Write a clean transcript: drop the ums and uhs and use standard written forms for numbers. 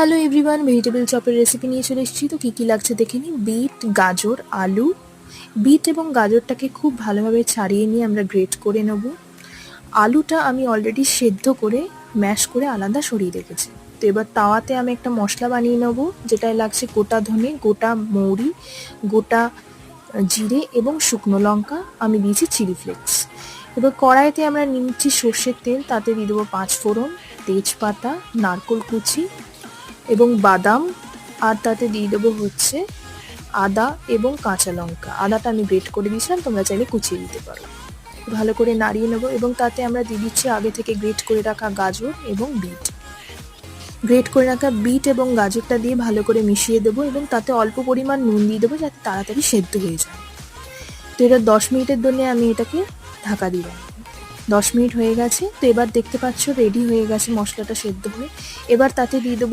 Hello everyone, vegetable চপের recipe নিয়ে চলে এসেছি। তো কী লাগছে দেখে নিই। বিট, গাজর, আলু। বিট এবং গাজরটাকে খুব ভালোভাবে ছাড়িয়ে নিয়ে আমরা গ্রেট করে নেব। আলুটা আমি অলরেডি সেদ্ধ করে ম্যাশ করে আলাদা সরিয়ে রেখেছি। তো এবার তাওয়াতে আমি একটা মশলা বানিয়ে নেব, যেটায় লাগছে গোটা ধনে, গোটা মৌরি, গোটা জিরে এবং শুকনো লঙ্কা। আমি দিয়েছি চিলি ফ্লেক্স। এবার কড়াইতে আমরা নিচ্ছি সর্ষের তেল, তাতে দিয়ে দেবো 5 ফোড়ন, তেজপাতা, নারকোল কুচি এবং বাদাম, আর তাতে দিয়ে দেবো হচ্ছে আদা এবং কাঁচা লঙ্কা। আদাটা আমি গ্রেট করে দিয়েছিলাম, তোমরা চাইলে কুচিয়ে দিতে পারো। ভালো করে নাড়িয়ে নেবো এবং তাতে আমরা দিয়ে দিচ্ছি আগে থেকে গ্রেট করে রাখা গাজর এবং বিট। গ্রেট করে রাখা বিট এবং গাজরটা দিয়ে ভালো করে মিশিয়ে দেবো এবং তাতে অল্প পরিমাণ নুন দিয়ে দেবো, যাতে তাড়াতাড়ি সেদ্ধ হয়ে যায়। তো এটা 10 মিনিটের জন্য আমি এটাকে ঢাকা দিয়ে রাখবো। 10 মিনিট হয়ে গেছে। তো এবার দেখতে পাচ্ছ রেডি হয়ে গেছে মশলাটা সেদ্ধ হয়ে। এবার তাতে দিয়ে দেবো